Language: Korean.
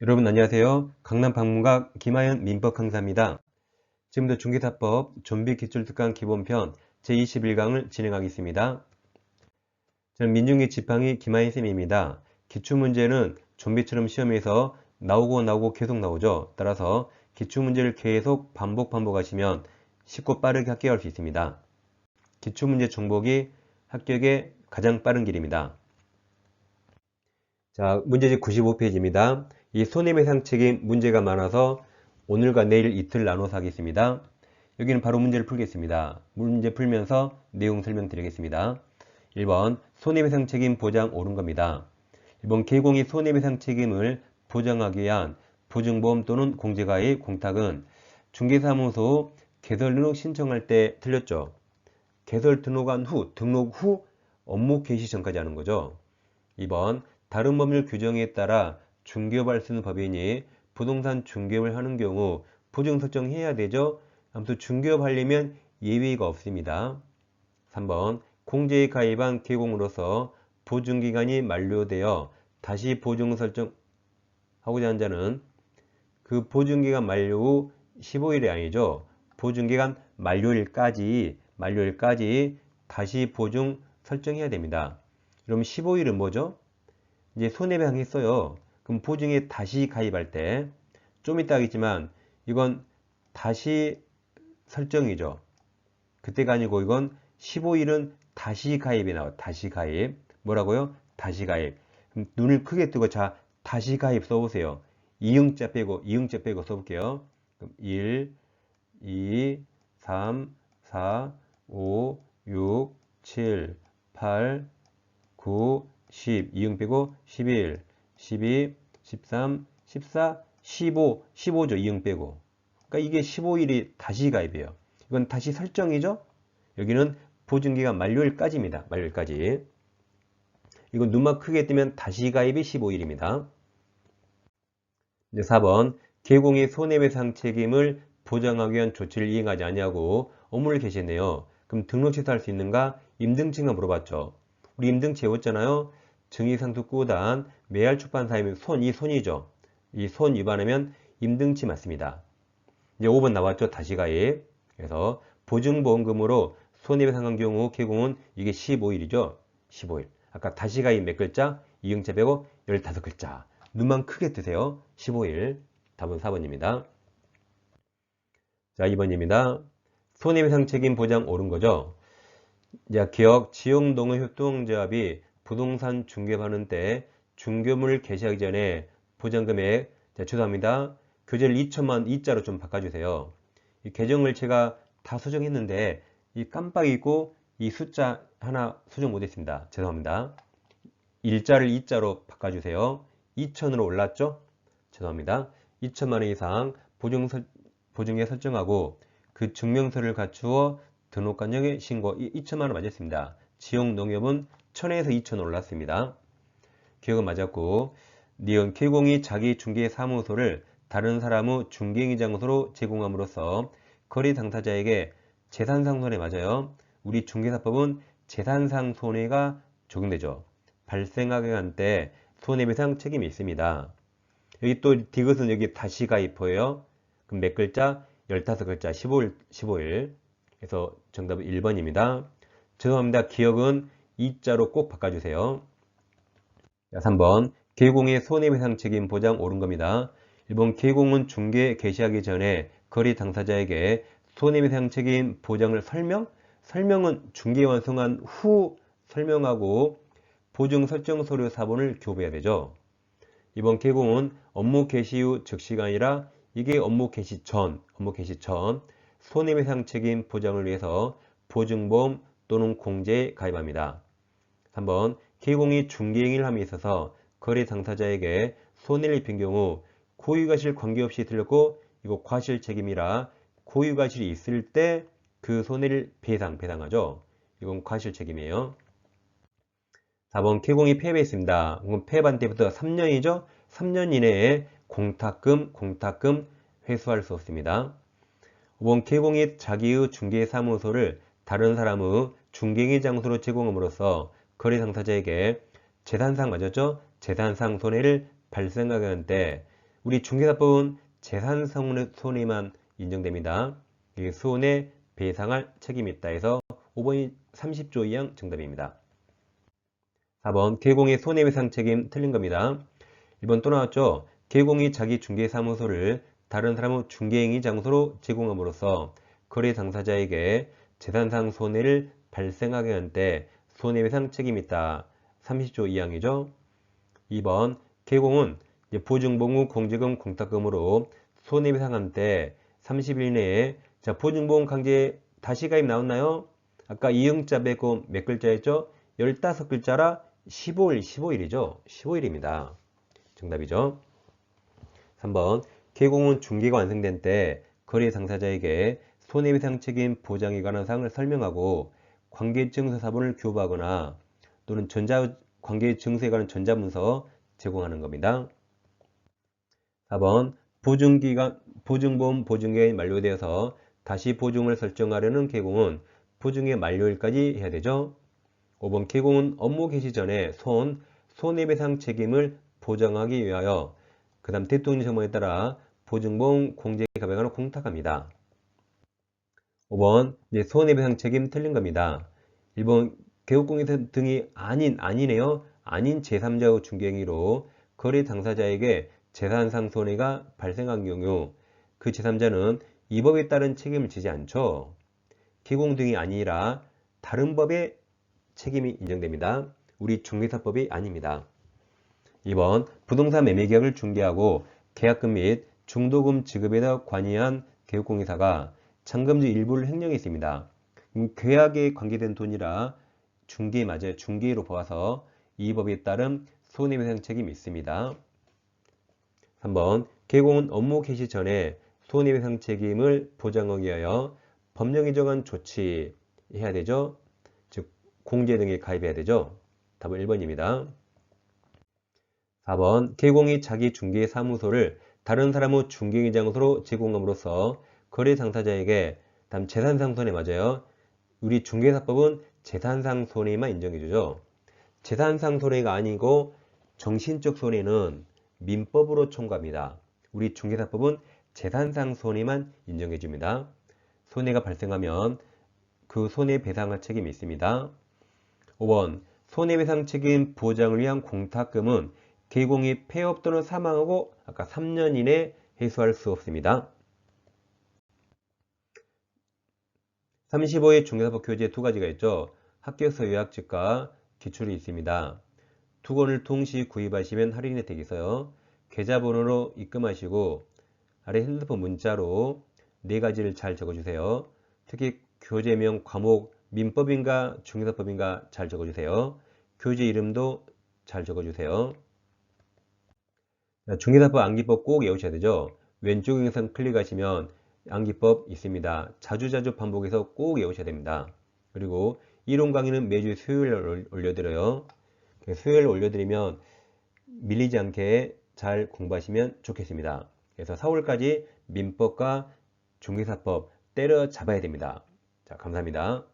여러분 안녕하세요. 강남 방문각 김하연 민법 강사입니다. 지금부터 중개사법 좀비 기출특강 기본편 제21강을 진행하겠습니다. 저는 민중기 지팡이 김하연 쌤입니다. 기출문제는 좀비처럼 시험에서 나오고 계속 나오죠. 따라서 기출문제를 계속 반복하시면 쉽고 빠르게 합격할 수 있습니다. 기출문제 정복이 합격의 가장 빠른 길입니다. 자, 문제집 95페이지입니다. 이 손해배상 책임 문제가 많아서 오늘과 내일 이틀 나눠서 하겠습니다. 여기는 바로 문제를 풀겠습니다. 문제 풀면서 내용 설명드리겠습니다. 1번 손해배상 책임 보장 옳은 겁니다. 1번 개공이 손해배상 책임을 보장하기 위한 보증보험 또는 공제가입 공탁은 중개사무소 개설 등록 신청할 때 틀렸죠. 개설 등록한 후, 등록 후 업무 개시 전까지 하는 거죠. 2번 다른 법률 규정에 따라 중개업할 수 있는 법인이 부동산 중개업을 하는 경우 보증 설정해야 되죠. 아무튼 중개업 하려면 예외가 없습니다. 3번 공제에 가입한 개공으로서 보증기간이 만료되어 다시 보증 설정하고자 하는 자는 그 보증기간 만료 후 15일이 아니죠. 보증기간 만료일까지 다시 보증 설정해야 됩니다. 그럼 15일은 뭐죠? 이제 손해배상 했어요. 그럼 보증에 다시 가입할 때 좀 이따 하겠지만 이건 다시 설정이죠. 그때가 아니고 이건 15일은 다시 가입이 나와요. 다시 가입. 뭐라고요? 다시 가입. 그럼 눈을 크게 뜨고 자 다시 가입 써보세요. 이응자 빼고 써볼게요. 그럼 1, 2, 3, 4, 5, 6, 7, 8, 9, 10, 이응 빼고 11, 12, 13, 14, 15죠. 이응 빼고. 그러니까 이게 15일이 다시 가입이에요. 이건 다시 설정이죠. 여기는 보증기간 만료일까지입니다. 만료일까지. 이건 눈만 크게 뜨면 다시 가입이 15일입니다. 이제 4번 개공의 손해배상 책임을 보장하기 위한 조치를 이행하지 않냐고 업무를 개시했네요. 그럼 등록 취소할 수 있는가? 임등증가 물어봤죠. 우리 임등 채웠잖아요. 증의상투구단 매할 출판사이면 이 손이죠. 이 손 위반하면 임등치 맞습니다. 이제 5번 나왔죠. 다시 가입. 그래서 보증보험금으로 손해배상한 경우 개공은 이게 15일이죠. 15일. 아까 다시 가입 몇 글자? 이응자 빼고 15글자. 눈만 크게 뜨세요. 15일. 답은 4번입니다. 자, 2번입니다. 손해배상 책임 보장 옳은 거죠. 자, 기억 지용동의 협동조합이 부동산 중개하는 때 중개물을 개시하기 전에 보장금액, 자, 죄송합니다. 교재를 2천만 이자로 좀 바꿔주세요. 이 계정을 제가 다 수정했는데 이 깜빡 잊고 이 숫자 하나 수정 못했습니다. 죄송합니다. 일자를 이자로 바꿔주세요. 2천으로 올랐죠? 죄송합니다. 2천만 원 이상 보증에 설정하고 그 증명서를 갖추어 등록관청에 신고 2천만 원 맞았습니다. 지역농협은 1000에서 2000 올랐습니다. 기억은 맞았고 니은 개공이 자기 중개사무소를 다른 사람의 중개행위 장소로 제공함으로써 거래 당사자에게 재산상 손해 맞아요. 우리 중개사법은 재산상 손해가 적용되죠. 발생하게 한 때 손해배상 책임이 있습니다. 여기 또 디귿은 여기 다시 가입해요. 그럼 몇 글자? 15글자 15일. 그래서 정답은 1번입니다. 죄송합니다. 기억은 이자로 꼭 바꿔주세요. 자, 3번 개공의 손해배상 책임 보장 옳은 겁니다. 1번 개공은 중개 개시하기 전에 거래 당사자에게 손해배상 책임 보장을 설명은 중개 완성한 후 설명하고 보증 설정 서류 사본을 교부해야 되죠. 이번 개공은 업무 개시 후 즉시가 아니라 이게 업무 개시 전 손해배상 책임 보장을 위해서 보증보험 또는 공제에 가입합니다. 3번 개공이 중개행위를 함에 있어서 거래 당사자에게 손해를 입힌 경우 고유과실 관계없이 들렸고 이거 과실 책임이라 고유과실이 있을 때 그 손해를 배상하죠. 이건 과실 책임이에요. 4번 개공이 패배했습니다. 그럼 패배한 때부터 3년이죠. 3년 이내에 공탁금 회수할 수 없습니다. 5번 개공이 자기의 중개사무소를 다른 사람의 중개행위 장소로 제공함으로써 거래 당사자에게 재산상 맞았죠? 재산상 손해를 발생하게 하는 때 우리 중개사법은 재산손해만 인정됩니다. 이 손해 배상할 책임이 있다 해서 5번이 30조 이항 정답입니다. 4번 개공의 손해배상 책임 틀린 겁니다. 1번 또 나왔죠. 개공이 자기 중개사무소를 다른 사람의 중개행위 장소로 제공함으로써 거래 당사자에게 재산상 손해를 발생하게 한 때 손해배상 책임이 있다. 30조 이항이죠. 2번 개공은 보증보험 후 공제금 공탁금으로 손해배상한 때 30일 내에 보증보험 강제 다시 가입 나왔나요? 아까 이응자 빼고 몇 글자였죠? 15글자라 15일이죠. 15일입니다. 정답이죠. 3번 개공은 중개가 완성된 때 거래 당사자에게 손해배상 책임 보장에 관한 사항을 설명하고 관계증서 사본을 교부하거나 또는 관계증서에 관한 전자문서 제공하는 겁니다. 4번 보증보험 보증기간이 만료되어서 다시 보증을 설정하려는 개공은 보증의 만료일까지 해야 되죠. 5번 개공은 업무 개시 전에 손해배상 책임을 보장하기 위하여 그 다음 대통령 정보에 따라 보증보험 공제 가액을 공탁합니다. 5번 손해배상 책임 틀린 겁니다. 1번 개국공인사 등이 아니네요. 아닌 제3자 중개행위로 거래 당사자에게 재산상 손해가 발생한 경우 그 제3자는 이 법에 따른 책임을 지지 않죠. 개공 등이 아니라 다른 법의 책임이 인정됩니다. 우리 중개사법이 아닙니다. 2번 부동산 매매계약을 중개하고 계약금 및 중도금 지급에 관여한 개국공인사가 잔금지 일부를 횡령했습니다. 계약에 관계된 돈이라 중개 맞아요. 중개로 보아서 이 법에 따른 손해배상 책임이 있습니다. 3번 개공은 업무 개시 전에 손해배상 책임을 보장하기 위하여 법령에 정한 조치해야 되죠. 즉 공제 등에 가입해야 되죠. 답은 1번입니다. 4번 개공이 자기 중개사무소를 다른 사람의 중개행위 장소로 제공함으로써 거래 당사자에게 다음 재산상 손해 맞아요. 우리 중개사법은 재산상 손해만 인정해주죠. 재산상 손해가 아니고 정신적 손해는 민법으로 청구합니다. 우리 중개사법은 재산상 손해만 인정해줍니다. 손해가 발생하면 그 손해배상할 책임이 있습니다. 5번 손해배상 책임 보장을 위한 공탁금은 개공이 폐업 또는 사망하고 아까 3년 이내 회수할 수 없습니다. 35의 중개사법 교재 두 가지가 있죠. 합격서 요약집과 기출이 있습니다. 두 권을 동시에 구입하시면 할인 혜택이 있어요. 계좌번호로 입금하시고 아래 핸드폰 문자로 네 가지를 잘 적어주세요. 특히 교재명, 과목, 민법인가 중개사법인가 잘 적어주세요. 교재 이름도 잘 적어주세요. 중개사법 암기법 꼭 외우셔야 되죠. 왼쪽 영상 클릭하시면 암기법 있습니다. 자주자주 반복해서 꼭 외우셔야 됩니다. 그리고 이론 강의는 매주 수요일 올려드려요. 수요일 올려드리면 밀리지 않게 잘 공부하시면 좋겠습니다. 그래서 4월까지 민법과 중개사법 때려잡아야 됩니다. 자, 감사합니다.